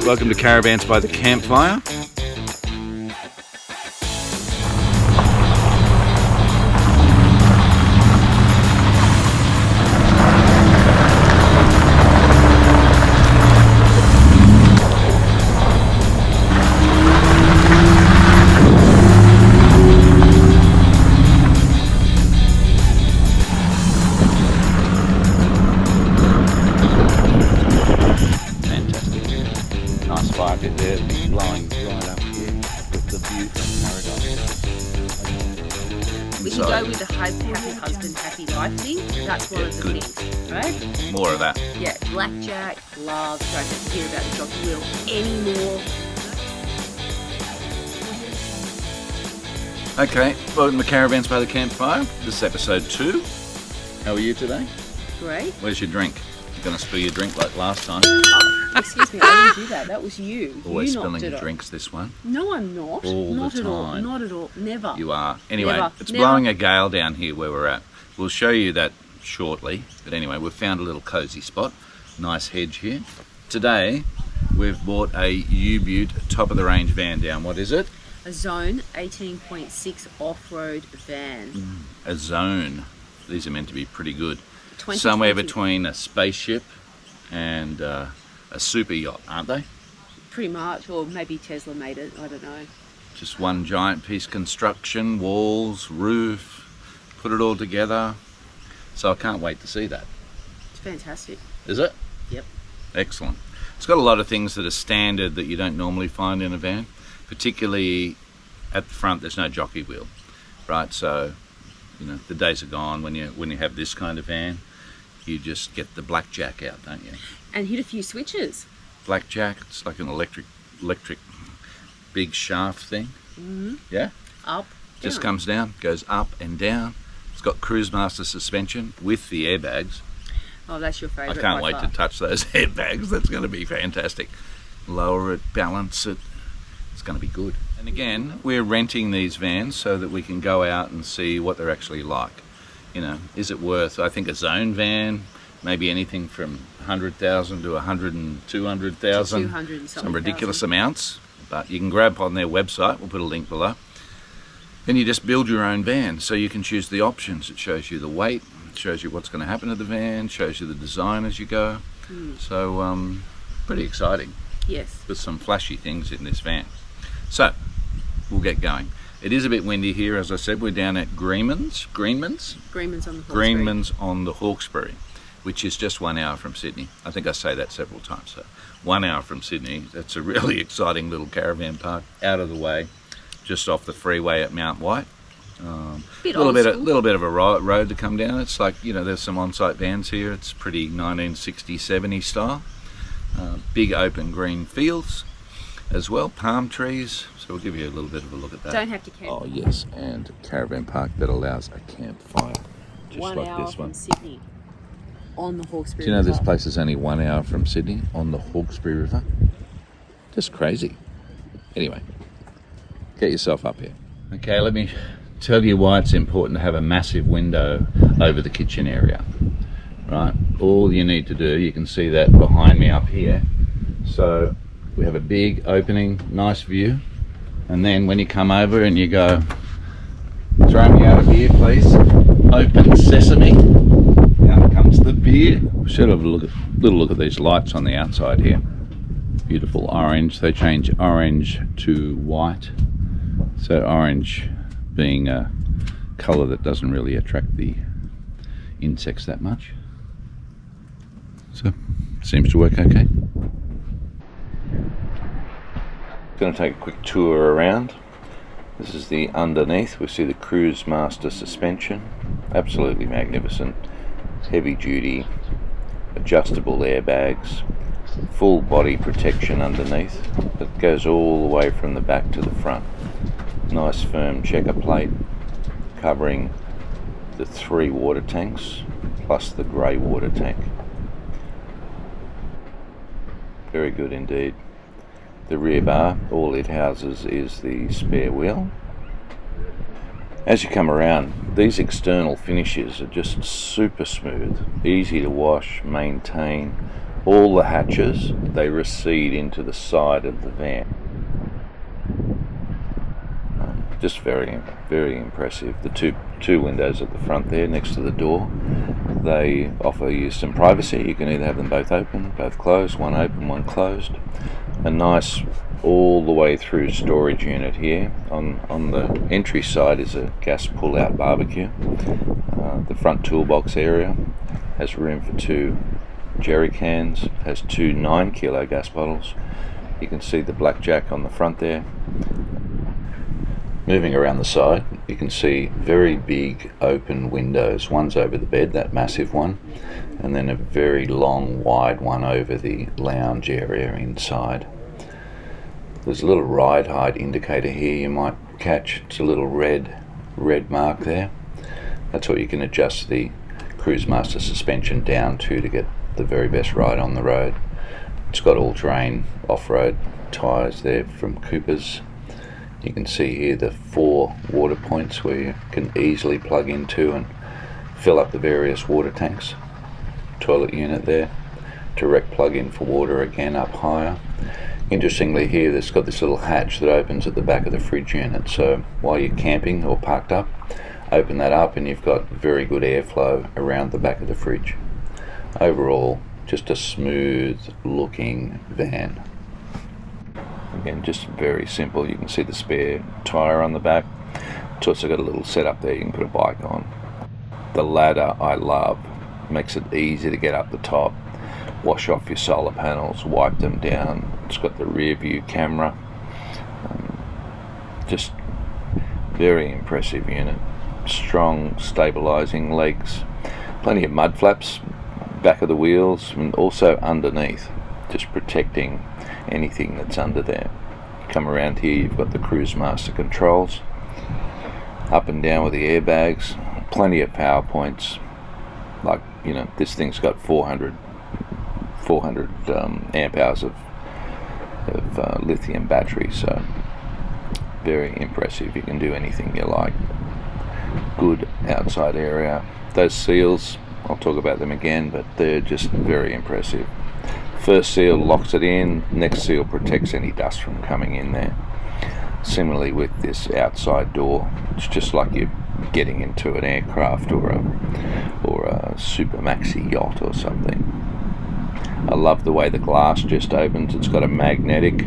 Welcome to Caravans by the Campfire. Go with the happy husband, happy life thing. That's one of the things, right? More of that. Yeah, blackjack, love, don't have to hear about the jockey wheel anymore. Okay, welcome to Caravans by the Campfire. This is episode 2. How are you today? Great. Where's your drink? You're going to spill your drink like last time. Excuse me, I didn't do that. That was you. Always you spilling your drinks, this one. No, I'm not. All not the at all. time. Not at all. Never. You are. Anyway, Never. it's Never. blowing a gale down here where we're at. We'll show you that shortly. But anyway, we've found a little cosy spot. Nice hedge here. Today, we've bought a U-Butte top-of-the-range van down. What is it? A Zone 18.6 off-road van. A Zone. These are meant to be pretty good. 2020. Somewhere between a spaceship and a super yacht, aren't they? Pretty much, or maybe Tesla made it, I don't know. Just one giant piece construction, walls, roof, put it all together. So I can't wait to see that. It's fantastic. Is it? Yep. Excellent. It's got a lot of things that are standard that you don't normally find in a van. Particularly at the front, there's no jockey wheel, right? So, you know, the days are gone when you have this kind of van. You just get the blackjack out, don't you? And hit a few switches. Blackjack, it's like an electric big shaft thing. Mm-hmm. Yeah? Up, Just down. comes down, goes up and down. It's got Cruisemaster Suspension with the airbags. Oh, that's your favourite. I can't by wait far. to touch those airbags. That's going to be fantastic. Lower it, balance it. It's going to be good. And again, we're renting these vans so that we can go out and see what they're actually like. You know, is it worth, I think a Zone van, maybe anything from 100,000 to 100 and 200,000. 200 and some ridiculous amounts. But you can grab on their website, we'll put a link below. And you just build your own van, so you can choose the options. It shows you the weight, it shows you what's going to happen to the van, shows you the design as you go. So, pretty exciting. Yes. With some flashy things in this van. So, we'll get going. It is a bit windy here, as I said. We're down at Greenmans on the Hawkesbury. Greenmans on the Hawkesbury, which is just 1 hour from Sydney. I think I say that several times. So 1 hour from Sydney. That's a really exciting little caravan park out of the way, just off the freeway at Mount White. Little bit of a road to come down. It's like, you know, there's some on-site vans here. It's pretty 1960s, 70s style. Big open green fields as well, palm trees. So we'll give you a little bit of a look at that. Don't have to camp. Oh yes, and a caravan park that allows a campfire, just 1 like hour this one. from Sydney, on the Hawkesbury. Do you know this River. place is only 1 hour from Sydney on the Hawkesbury River? Just crazy. Anyway, get yourself up here. Okay, let me tell you why it's important to have a massive window over the kitchen area. Right, all you need to do, you can see that behind me up here. So we have a big opening, nice view. And then when you come over and you go, throw me out a beer please, open sesame, out comes the beer. We should have a little look at these lights on the outside here. Beautiful orange. They change orange to white. So orange being a colour that doesn't really attract the insects that much. So seems to work okay. Going to take a quick tour around. This is the underneath. We see the Cruisemaster Suspension. Absolutely magnificent. Heavy duty, adjustable airbags, full body protection underneath. It goes all the way from the back to the front. Nice firm checker plate covering the 3 water tanks plus the grey water tank. Very good indeed. The rear bar, all it houses is the spare wheel. As you come around, these external finishes are just super smooth, easy to wash, maintain, all the hatches, they recede into the side of the van. Just very, very impressive. The two windows at the front there next to the door, they offer you some privacy. You can either have them both open, both closed, one open, one closed. A nice all the way through storage unit here. On the entry side is a gas pull-out barbecue. The front toolbox area has room for 2 jerry cans, has 2 9-kilo gas bottles. You can see the blackjack on the front there. Moving around the side, you can see very big open windows. One's over the bed, that massive one, and then a very long wide one over the lounge area inside. There's a little ride height indicator here you might catch. It's a little red mark there. That's what you can adjust the Cruisemaster suspension down to get the very best ride on the road. It's got all-terrain off-road tyres there from Cooper's. You can see here the 4 water points where you can easily plug into and fill up the various water tanks. Toilet unit there, direct plug-in for water again up higher. Interestingly here, it's got this little hatch that opens at the back of the fridge unit, so while you're camping or parked up, open that up and you've got very good airflow around the back of the fridge. Overall, just a smooth looking van. Again, just very simple. You can see the spare tyre on the back. It's also got a little setup there you can put a bike on. The ladder I love. Makes it easy to get up the top, wash off your solar panels, wipe them down. It's got the rear view camera. Just very impressive unit. Strong stabilizing legs. Plenty of mud flaps back of the wheels and also underneath, just protecting anything that's under there. Come around here, you've got the Cruisemaster controls, up and down with the airbags, plenty of power points. Like, you know, this thing's got 400 amp hours of lithium battery, so very impressive. You can do anything you like. Good outside area. Those seals, I'll talk about them again, but they're just very impressive. First seal locks it in, next seal protects any dust from coming in there. Similarly with this outside door, it's just like you're getting into an aircraft or a super maxi yacht or something. I love the way the glass just opens. It's got a magnetic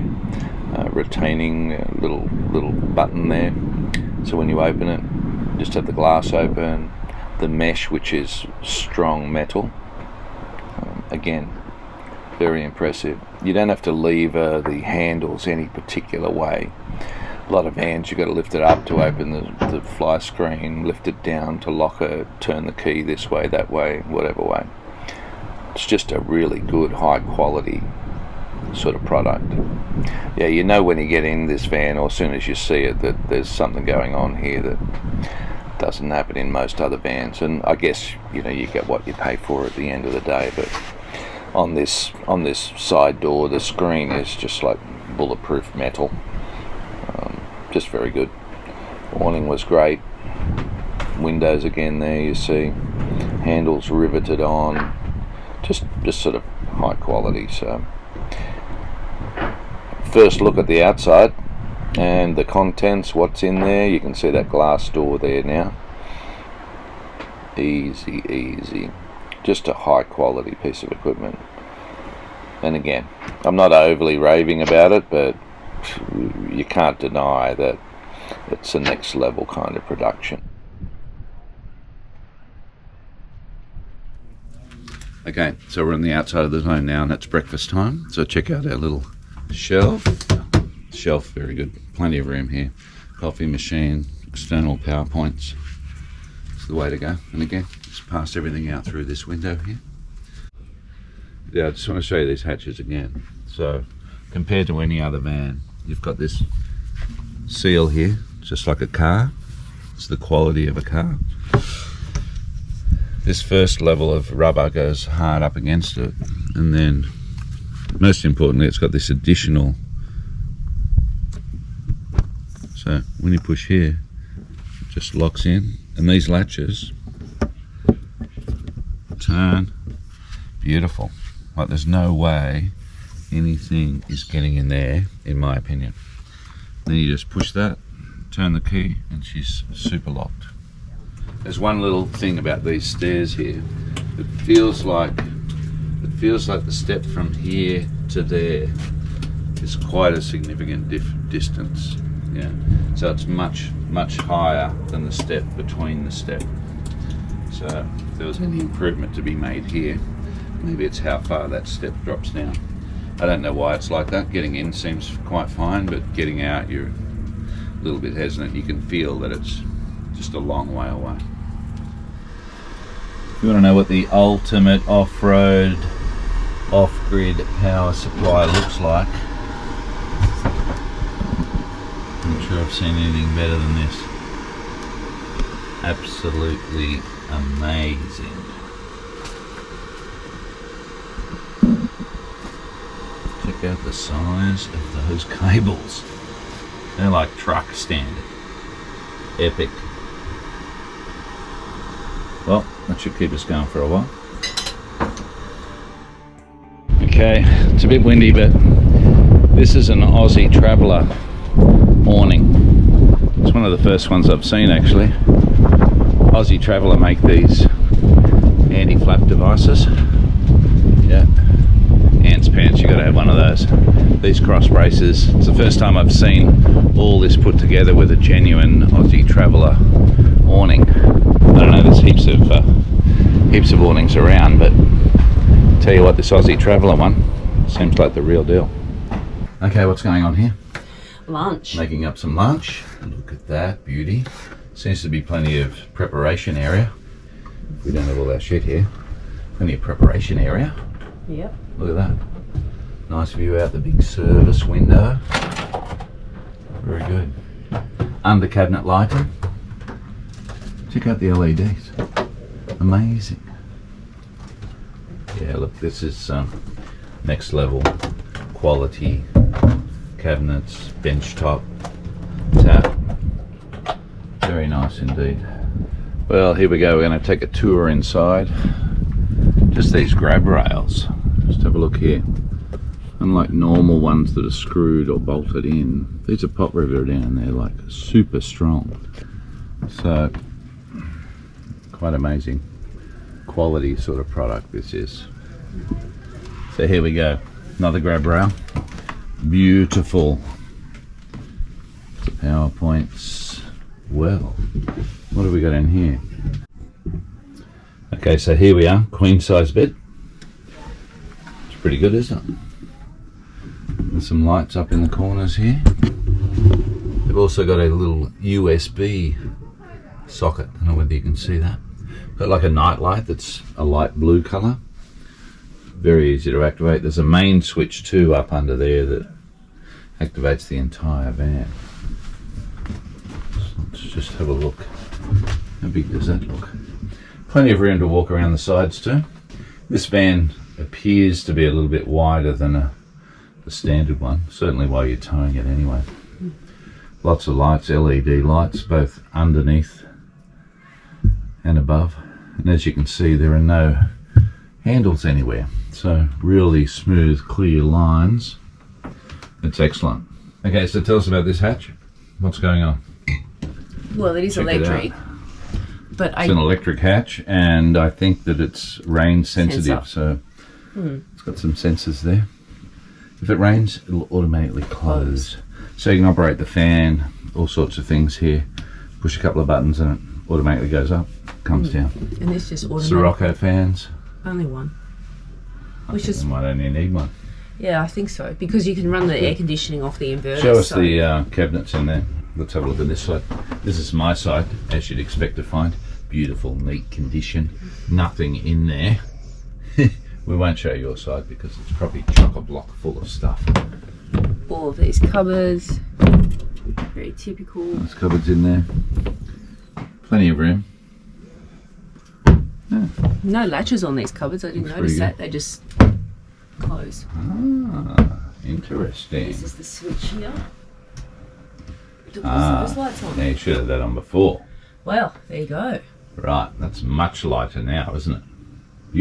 retaining little button there, so when you open it, just have the glass open. The mesh, which is strong metal, again, very impressive. You don't have to lever the handles any particular way. A lot of vans you've got to lift it up to open the fly screen, lift it down to lock it, turn the key this way, that way, whatever way. It's just a really good, high quality sort of product. Yeah, you know when you get in this van, or as soon as you see it, that there's something going on here that doesn't happen in most other vans. And I guess, you know, you get what you pay for at the end of the day. But on this side door, the screen is just like bulletproof metal. Just very good. Awning was great. Windows again there, you see. Handles riveted on. Just sort of high quality. So first look at the outside and the contents, what's in there. You can see that glass door there now. Easy. Just a high quality piece of equipment. And again, I'm not overly raving about it, but you can't deny that it's a next level kind of production. Okay, so we're on the outside of the zone now and it's breakfast time. So check out our little shelf. Shelf, very good. Plenty of room here. Coffee machine, external power points. It's the way to go. And again, just pass everything out through this window here. Yeah, I just want to show you these hatches again. So compared to any other van, you've got this seal here, just like a car. It's the quality of a car. This first level of rubber goes hard up against it, and then most importantly it's got this additional, so when you push here it just locks in, and these latches turn. Beautiful. Like there's no way anything is getting in there, in my opinion. Then you just push that, turn the key, and she's super locked. There's one little thing about these stairs here. It feels like the step from here to there is quite a significant distance. Yeah, so it's much higher than the step between the step. So if there was any improvement to be made here, maybe it's how far that step drops down. I don't know why it's like that. Getting in seems quite fine, but getting out you're a little bit hesitant. You can feel that it's just a long way away. If you want to know what the ultimate off-road, off-grid power supply looks like, I'm not sure I've seen anything better than this. Absolutely amazing. Check out the size of those cables. They're like truck standard. Epic. Well, that should keep us going for a while. Okay, it's a bit windy, but this is an Aussie Traveller awning. It's one of the first ones I've seen actually. Aussie Traveller make these anti-flap devices. Yeah, ants pants, you got to have one of those. These cross braces. It's the first time I've seen all this put together with a genuine Aussie Traveller awning. I don't know, there's heaps of awnings around, but tell you what, this Aussie Traveller one seems like the real deal. Okay, what's going on here? Lunch. Making up some lunch. Look at that beauty. Seems to be plenty of preparation area. We don't have all our shit here. Plenty of preparation area. Yep. Look at that. Nice view out the big service window. Very good. Under cabinet lighting. Check out the LEDs. Amazing. Yeah, look, this is next level quality cabinets, bench top, tap. Very nice indeed. Well, here we go. We're going to take a tour inside. Just these grab rails. Just have a look here. Unlike normal ones that are screwed or bolted in, these are pop riveted in and they're like super strong. So, quite amazing quality sort of product this is. So here we go. Another grab rail. Beautiful. The PowerPoints. Well, what have we got in here? Okay, so here we are, queen size bed. It's pretty good, isn't it? There's some lights up in the corners here. They've also got a little USB socket. I don't know whether you can see that. Got like a night light that's a light blue colour. Very easy to activate. There's a main switch too up under there that activates the entire van. So let's just have a look. How big does that look? Plenty of room to walk around the sides too. This van appears to be a little bit wider than the standard one, certainly while you're towing it anyway. Lots of lights, LED lights, both underneath and above. And as you can see, there are no handles anywhere. So really smooth, clear lines. It's excellent. Okay, so tell us about this hatch. What's going on? Well, it is electric. But it's an electric hatch, and I think that it's rain sensitive. So it's got some sensors there. If it rains, it'll automatically close. So you can operate the fan, all sorts of things here. Push a couple of buttons and it automatically goes up, comes down. And it's just automatic. Sirocco fans. Only one. Which is, might only need one. Yeah, I think so, because you can run the air conditioning off the inverter. Show us the cabinets in there. Let's have a look at this side. This is my side, as you'd expect to find. Beautiful, neat condition. Nothing in there. We won't show your side because it's probably chock-a-block full of stuff. All of these cupboards. Very typical. There's cupboards in there. Plenty of room. Yeah. No latches on these cupboards. I didn't notice that. They just close. Ah, interesting. This is the switch here. Those lights on. Yeah, you should have that on before. Well, there you go. Right, that's much lighter now, isn't it?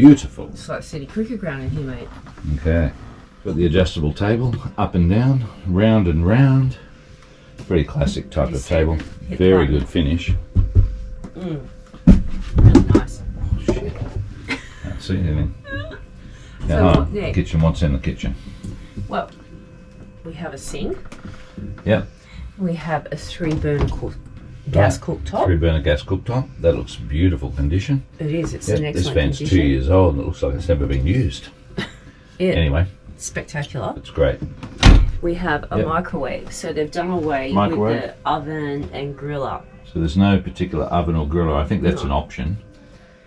Beautiful. It's like city cricket ground in here, mate. Okay. Got the adjustable table, up and down, round and round. Very classic type of table. Very good finish. Really nice. Oh, shit. Can't see anything. So Now, what next? kitchen. What's in the kitchen? Well, we have a sink. Yep. We have a 3-burner gas cooktop. 3-burner gas cooktop. That looks beautiful condition. It is. It's Yep. an excellent This van's condition. 2 years old and it looks like it's never been used. Yeah. Anyway, Spectacular. it's great. We have a Yep. microwave. So they've done away Microwave. with the oven and griller. So there's no particular oven or griller. I think that's an option.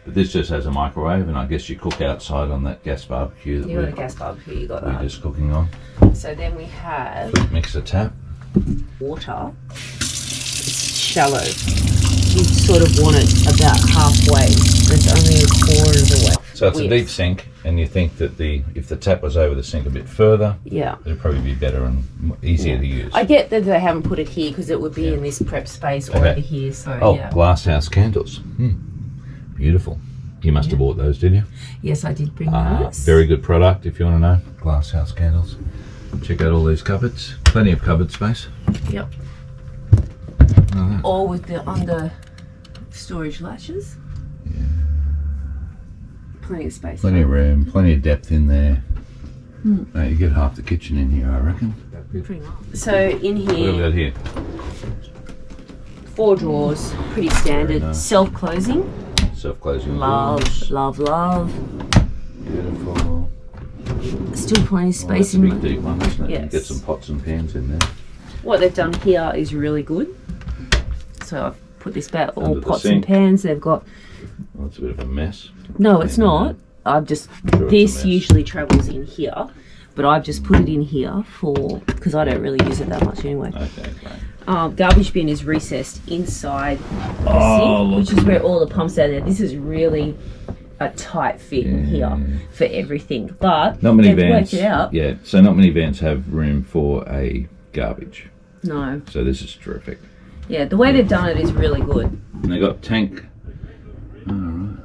But this just has a microwave, and I guess you cook outside on that gas barbecue that You got a gas barbecue, you got we're that. just cooking on. So then we have Mixer tap. water. It's shallow. You sort of want it about halfway. It's only a quarter of the way. So it's a width. deep sink, and you think that if the tap was over the sink a bit further, Yeah. it'd probably be better and easier to use. I get that they haven't put it here because it would be in this prep space or Okay. over here. So Oh, yeah. Glasshouse Candles. Beautiful. You must have bought those, didn't you? Yes, I did bring those. Very good product if you want to know. Glasshouse Candles. Check out all these cupboards. Plenty of cupboard space. Yep. Oh, All with the under storage latches. Plenty of space. plenty of room, plenty of depth in there. Mate, you get half the kitchen in here, I reckon. Pretty much. So in What have we here, got here? 4 drawers, pretty standard. nice. Self-closing. Self-closing Love, doors. love. Beautiful. Still plenty of Oh, space that's a in big deep one, isn't it? You Yes. get some pots and pans in there. What they've done here is really good. So I've put this back, all Under the pots and sink. pans. They've got, Well, it's a bit of a mess. no, it's not. I've just, Sure, it's a this mess. usually travels in here, but I've just put it in here because I don't really use it that much anyway. Okay, great. Garbage bin is recessed inside the Oh, sink, look. which is where all the pumps are there. This is really a tight fit in here for everything, but Not many they've vans. worked it out. Yeah, so not many vans have room for a garbage. No, So this is terrific. yeah, the way they've done it is really good. And they got tank. All right.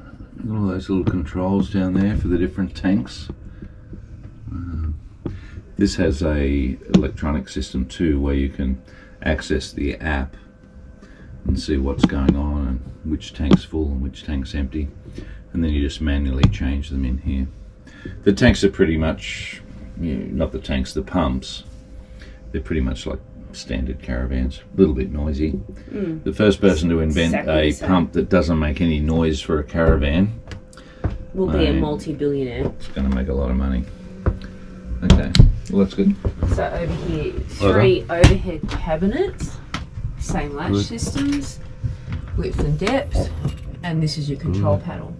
All those little controls down there for the different tanks. This has a electronic system too, where you can access the app and see what's going on and which tank's full and which tank's empty, and then you just manually change them in here. The tanks are pretty much, not the tanks, the pumps. They're pretty much like standard caravans, a little bit noisy. The first person to invent Exactly the a same. pump that doesn't make any noise for a caravan We'll be a Right. multi-billionaire. is going to make a lot of money. Okay, well that's good. So over here, Well 3 overhead cabinets, same latch Good. systems, width and depth, and this is your control panel.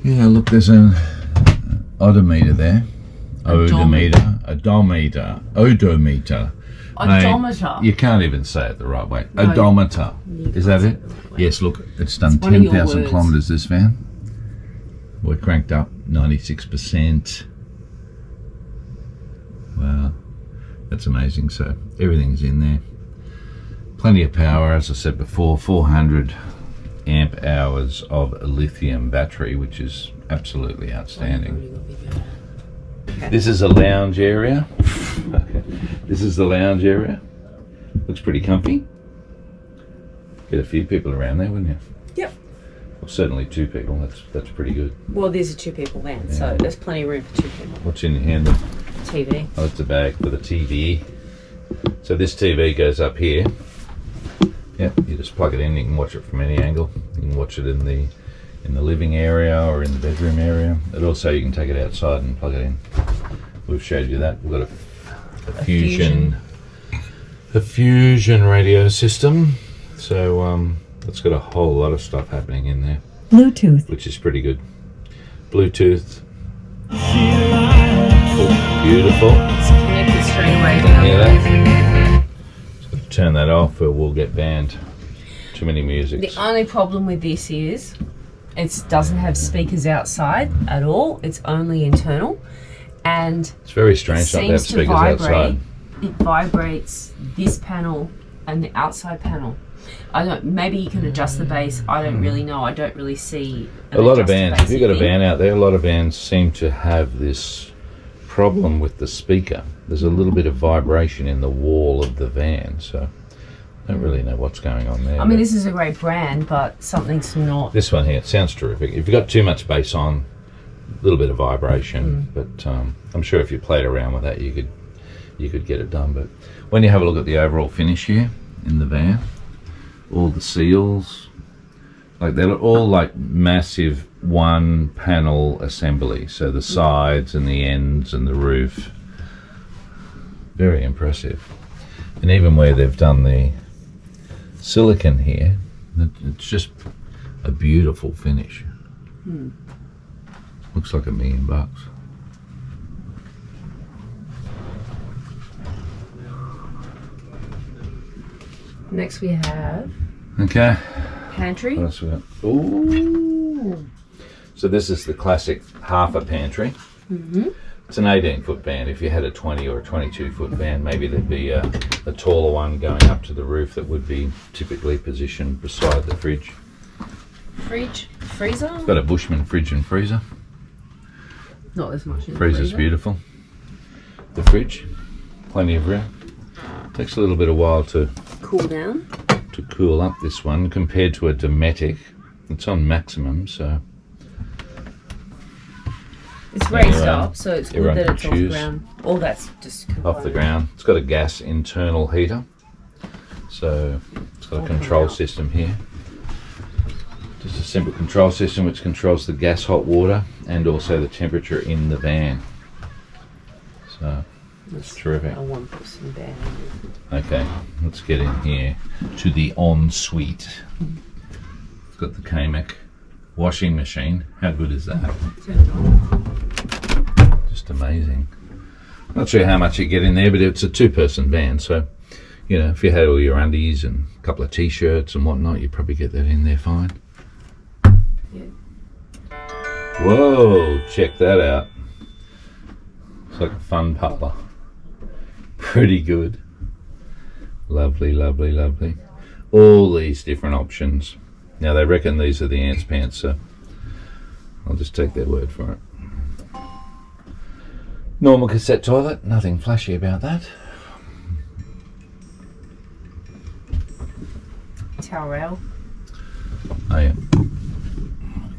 Yeah, look, there's an odometer there. Odometer. Odometer. Mate, Odometer. you can't even say it the right way. No, Odometer. you Is can't that say it? it the right way. Yes, look, it's done It's one of your 10,000 words. kilometres, this van. We're cranked up 96%. Wow, that's amazing. So everything's in there. Plenty of power, as I said before, 400 amp hours of a lithium battery, which is absolutely outstanding. This is a lounge area. Okay. This is the lounge area. Looks pretty comfy. Get a few people around there, wouldn't you? Yep. Well, certainly 2 people. That's pretty good. Well, there's a 2-people van, so there's plenty of room for 2 people. What's in your hand there? TV. Oh, it's a bag for the TV. So this TV goes up here. Yeah, you just plug it in. You can watch it from any angle. You can watch it in the living area or in the bedroom area. And also you can take it outside and plug it in. We've showed you that. We've got a fusion radio system. So it's got a whole lot of stuff happening in there, Bluetooth. which is pretty good. Bluetooth. Oh, beautiful. It's connected straight away. Can you hear that? Just got to turn that off or we'll get banned. Too many musics. The only problem with this is it doesn't have speakers outside at all. It's only internal, and It's very it strange not to have seems to speakers vibrate. outside. It vibrates this panel and the outside panel. I don't. Maybe you can adjust the bass. I don't really know. I don't really see A lot of vans, if you've got a van out there, a lot of vans seem to have this problem with the speaker. There's a little bit of vibration in the wall of the van, so I don't really know what's going on there. I mean, this is a great brand, but something's not. This one here, it sounds terrific. If you've got too much bass on, a little bit of vibration, but I'm sure if you played around with that, you could get it done. But when you have a look at the overall finish here in the van, all the seals, like they're all like massive one panel assembly. So the sides and the ends and the roof, very impressive. And even where they've done the silicone here, it's just a beautiful finish. Looks like $1 million. Next we have pantry. What else we got? Ooh. So this is the classic half a pantry. It's an 18-foot van. If you had a 20 or a 22-foot van, maybe there'd be a taller one going up to the roof that would be typically positioned beside the fridge. Freezer? It's got a Bushman fridge and freezer. Not as much in the Freezer's freezer. beautiful. The fridge, plenty of room. Takes a little bit of while to cool up this one compared to a Dometic. It's on maximum, so it's raised up, so it's good that it's off the choose. ground. All that's just off the ground. It's got a gas internal heater, so it's got a control system here. Just a simple control system which controls the gas hot water and also the temperature in the van. So it's terrific. A one-person van. Okay, let's get in here to the Ensuite. It's got the Kamek washing machine. How good is that? Just amazing. Not sure how much you get in there, but it's a two-person van, so you know, if you had all your undies and a couple of t-shirts and whatnot, you'd probably get that in there fine. Whoa, check that out. It's like a fun parlour. Pretty good. Lovely, lovely, lovely. All these different options. Now they reckon these are the ants pants, so I'll just take their word for it. Normal cassette toilet, nothing flashy about that. Towel rail. Oh yeah.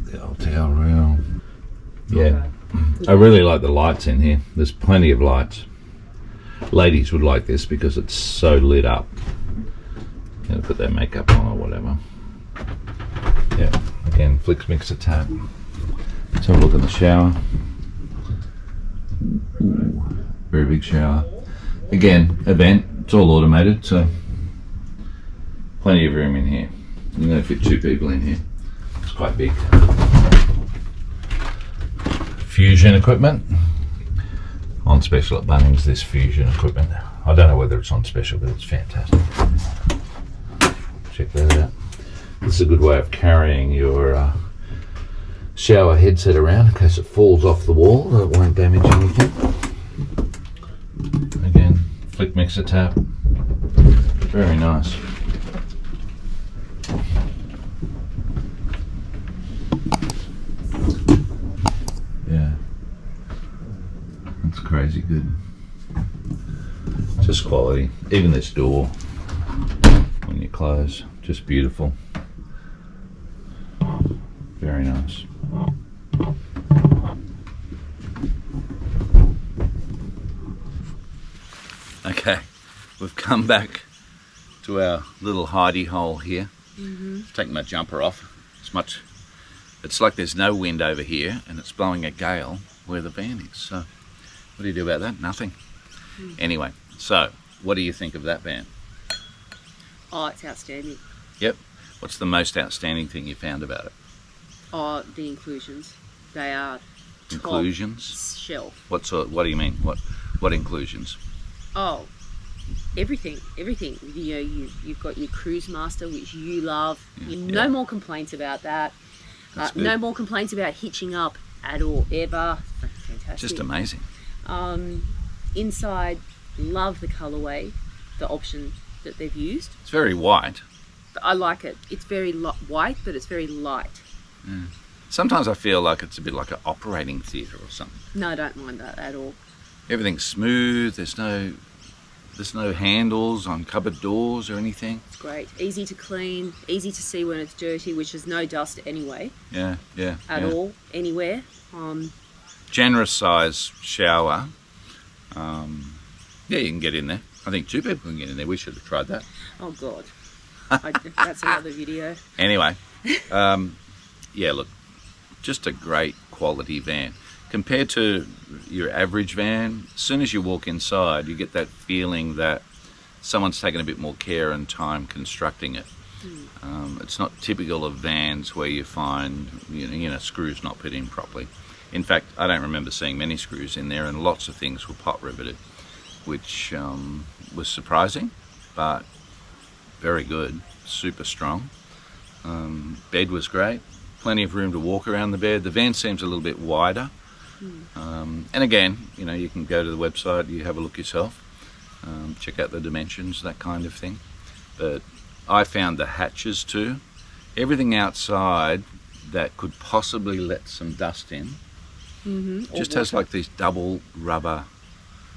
The old towel rail. Yeah. I really like the lights in here. There's plenty of lights. Ladies would like this because it's so lit up. You know, put their makeup on or whatever. Yeah. Again, Flicks Mixer tab. Let's have a look at the shower. Ooh, very big shower. Again, a vent. It's all automated, so plenty of room in here. You're going to fit 2 people in here. It's quite big. Fusion equipment. On special at Bunnings, this Fusion equipment. I don't know whether it's on special, but it's fantastic. Check that out. This is a good way of carrying your shower headset around in case it falls off the wall. It won't damage anything. Again, flick mixer tap. Very nice. Yeah. That's crazy good. Just quality. Even this door, when you close, just beautiful. Very nice. Okay, we've come back to our little hidey hole here. Taking my jumper off. It's like there's no wind over here and it's blowing a gale where the van is. So what do you do about that? Nothing. Anyway, so what do you think of that van? Oh, it's outstanding. Yep. What's the most outstanding thing you found about it? Oh, the inclusions. They are Inclusions? top shelf. What do you mean? What inclusions? Oh, everything. You know, you've got your Cruisemaster, which you love. No more complaints about that. No more complaints about hitching up at all, ever. Fantastic. Just amazing. Inside, love the colourway, the option that they've used. It's very white. I like it. It's very white, but it's very light. Yeah. Sometimes I feel like it's a bit like an operating theatre or something. No, I don't mind that at all. Everything's smooth. There's no handles on cupboard doors or anything. It's great. Easy to clean, easy to see when it's dirty, which is no dust anyway. Yeah. At all, anywhere. Generous size shower. Yeah, you can get in there. I think 2 people can get in there. We should have tried that. Oh God, that's another video. Anyway, yeah, look, just a great quality van. Compared to your average van, as soon as you walk inside, you get that feeling that someone's taken a bit more care and time constructing it. It's not typical of vans where you find screws not put in properly. In fact, I don't remember seeing many screws in there, and lots of things were pot riveted, which was surprising, but very good, super strong. Bed was great, plenty of room to walk around the bed. The van seems a little bit wider. And again, you can go to the website, you have a look yourself, check out the dimensions, that kind of thing. But I found the hatches too, everything outside that could possibly let some dust in, just has like these double rubber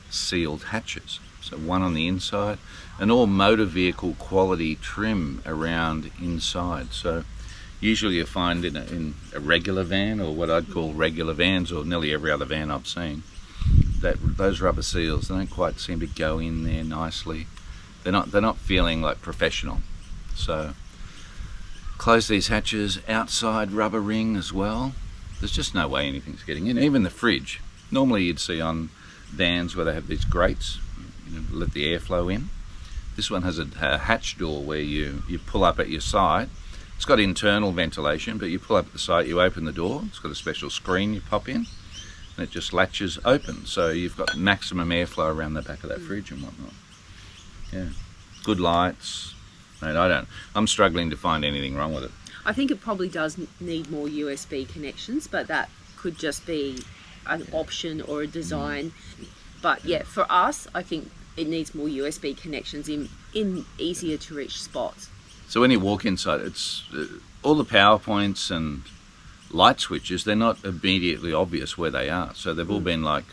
sealed hatches. So one on the inside, and all motor vehicle quality trim around inside. So usually you find in a regular van, or what I'd call regular vans, or nearly every other van I've seen, that those rubber seals, they don't quite seem to go in there nicely. They're not feeling like professional. So close these hatches. Outside rubber ring as well. There's just no way anything's getting in. Even the fridge. Normally you'd see on vans where they have these grates, let the airflow in. This one has a hatch door where you pull up at your side. It's got internal ventilation, but you pull up at the side, you open the door. It's got a special screen you pop in, and it just latches open. So you've got maximum airflow around the back of that fridge and whatnot. Yeah, good lights. Mate, I'm struggling to find anything wrong with it. I think it probably does need more USB connections, but that could just be an option or a design. But yeah, for us, I think it needs more USB connections in easier to reach spots. So when you walk inside, it's all the power points and light switches, they're not immediately obvious where they are. So they've all been like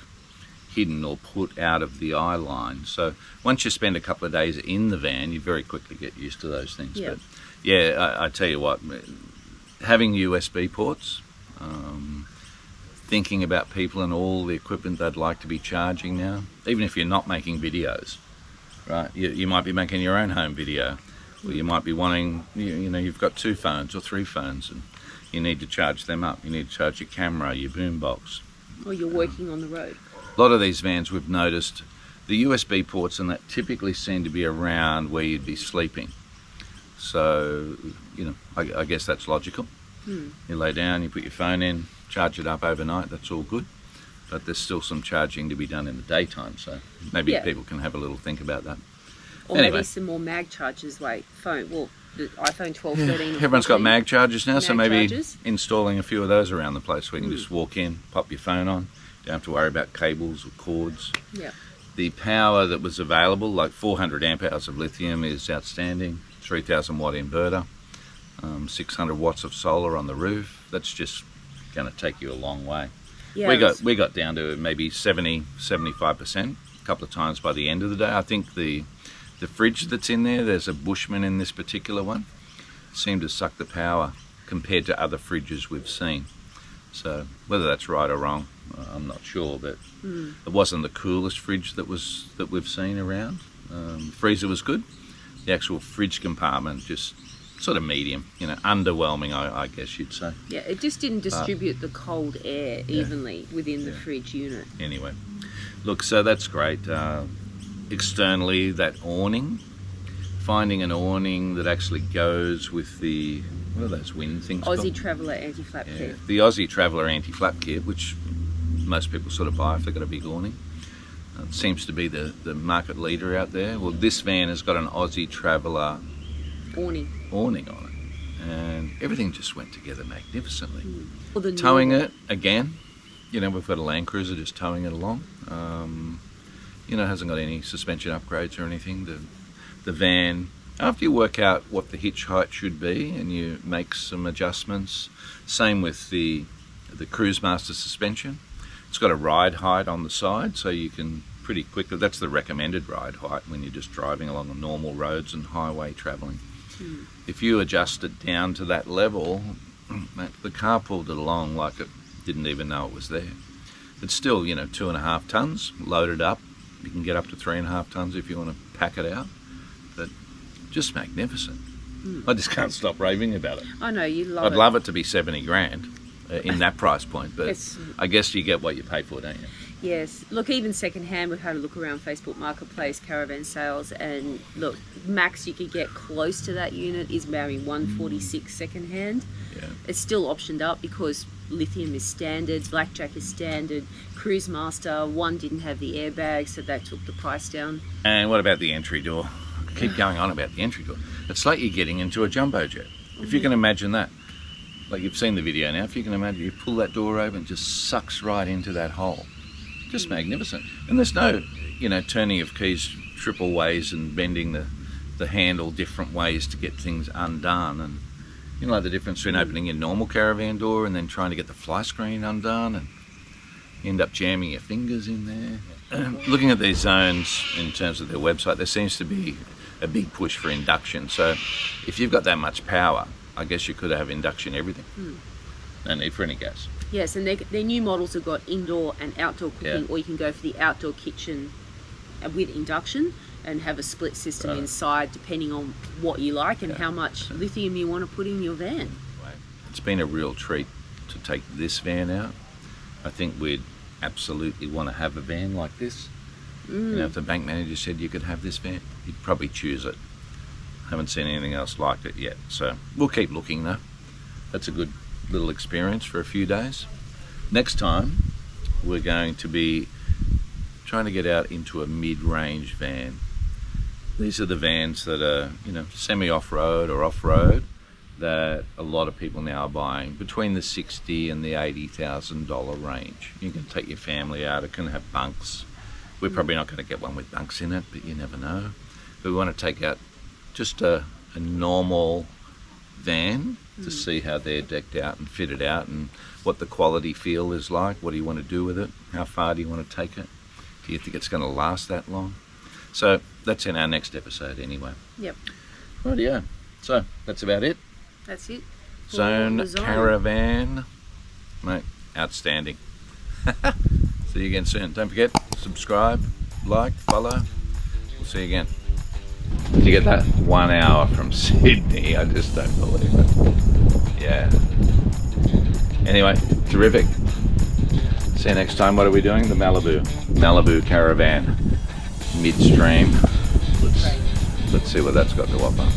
hidden or put out of the eye line. So once you spend a couple of days in the van, you very quickly get used to those things. Yeah. But yeah, I tell you what, having USB ports, thinking about people and all the equipment they'd like to be charging now, even if you're not making videos, right? You might be making your own home video, or you might be wanting, you've got 2 phones or 3 phones and you need to charge them up. You need to charge your camera, your boombox. Or you're working on the road. A lot of these vans, we've noticed the USB ports and that typically seem to be around where you'd be sleeping. So, I guess that's logical. You lay down, you put your phone in, charge it up overnight, that's all good. But there's still some charging to be done in the daytime, so maybe people can have a little think about that. Or maybe some more mag chargers, the iPhone 12, 13 or everyone's 14. got mag chargers now, so maybe chargers. Installing a few of those around the place where you can just walk in, pop your phone on, don't have to worry about cables or cords. Yeah. The power that was available, like 400 amp hours of lithium, is outstanding. 3,000 watt inverter, 600 watts of solar on the roof. That's just going to take you a long way. Yeah, we got down to maybe 70-75% a couple of times by the end of the day. I think the fridge that's in there's a Bushman in this particular one, seemed to suck the power compared to other fridges we've seen. So whether that's right or wrong, I'm not sure, but it wasn't the coolest fridge that we've seen around. Freezer was good. The actual fridge compartment just sort of medium, underwhelming, I guess you'd say. Yeah, it just didn't distribute the cold air evenly within the fridge unit. Anyway, look, so that's great. Externally, that awning, finding an awning that actually goes with the, what are those wind things Aussie called? Traveller anti-flap kit. The Aussie Traveller anti-flap kit, which most people sort of buy if they've got a big awning. It seems to be the market leader out there. Well, this van has got an Aussie Traveller awning on it, and everything just went together magnificently. Well, towing it again, we've got a Land Cruiser just towing it along. It hasn't got any suspension upgrades or anything. The van After you work out what the hitch height should be and you make some adjustments, same with the Cruisemaster suspension. It's got a ride height on the side, so you can pretty quickly, that's the recommended ride height when you're just driving along the normal roads and highway travelling. If you adjust it down to that level, the car pulled it along like it didn't even know it was there. It's still, you know, 2.5 tons loaded up. You can get up to 3.5 tons if you want to pack it out. But just magnificent. I just can't stop raving about it. I know, you love it. I'd love it to be 70 grand in that price point, but It's- I guess you get what you pay for, don't you? Yes, look, even secondhand, we've had a look around Facebook Marketplace, Caravan sales, and look, max you could get close to that unit is maybe 146 secondhand. Yeah. It's still optioned up because lithium is standard, blackjack is standard, Cruisemaster, one didn't have the airbag, so that took the price down. And what about the entry door? I keep going on about the entry door. It's like you're getting into a jumbo jet. If you can imagine that. Like, you've seen the video now, if you can imagine, you pull that door open, it just sucks right into that hole. Just magnificent. And there's no, you know, turning of keys triple ways and bending the handle different ways to get things undone. And you know, like the difference between opening your normal caravan door and then trying to get the fly screen undone, and you end up jamming your fingers in there. Looking at these zones in terms of their website, there seems to be a big push for induction. So if you've got that much power, I guess you could have induction everything. No need for any gas. Yes, and their new models have got indoor and outdoor cooking, Yeah. or you can go for the outdoor kitchen with induction and have a split system inside depending on what you like and how much lithium you want to put in your van. It's been a real treat to take this van out. I think we'd absolutely want to have a van like this. You know, if the bank manager said you could have this van, you'd probably choose it. Haven't seen anything else like it yet, so we'll keep looking though. That's a good little experience for a few days. Next time we're going to be trying to get out into a mid-range van. These are the vans that are, you know, semi-off-road or off-road that a lot of people now are buying between the $60,000 and the $80,000 range. You can take your family out, it can have bunks. We're probably not going to get one with bunks in it, but you never know. But we want to take out just a normal van to see how they're decked out and fitted out and what the quality feel is like. What do you want to do with it? How far do you want to take it? Do you think it's going to last that long? So that's in our next episode anyway. Yep. Rightio. So that's about it. That's it. Zone For the Zone. Caravan. Mate, outstanding. See you again soon. Don't forget, subscribe, like, follow. We'll see you again. Did you get that? 1 hour from Sydney. I just don't believe it. Yeah. Anyway, terrific. See you next time. What are we doing? The Malibu Caravan. Midstream. Let's see what that's got to offer.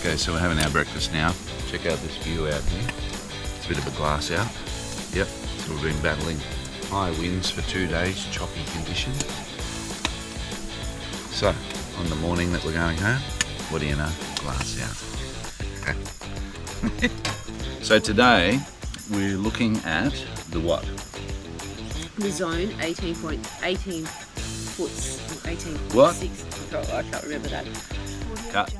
Okay, so we're having our breakfast now. Check out this view out here. It's a bit of a glass out. Yep, so we've been battling high winds for 2 days, choppy conditions. So, on the morning that we're going home, what do you know? Glass out. Okay. So today, we're looking at the what? The Zone 18 foot, 18.6. What? I can't remember that. Cut.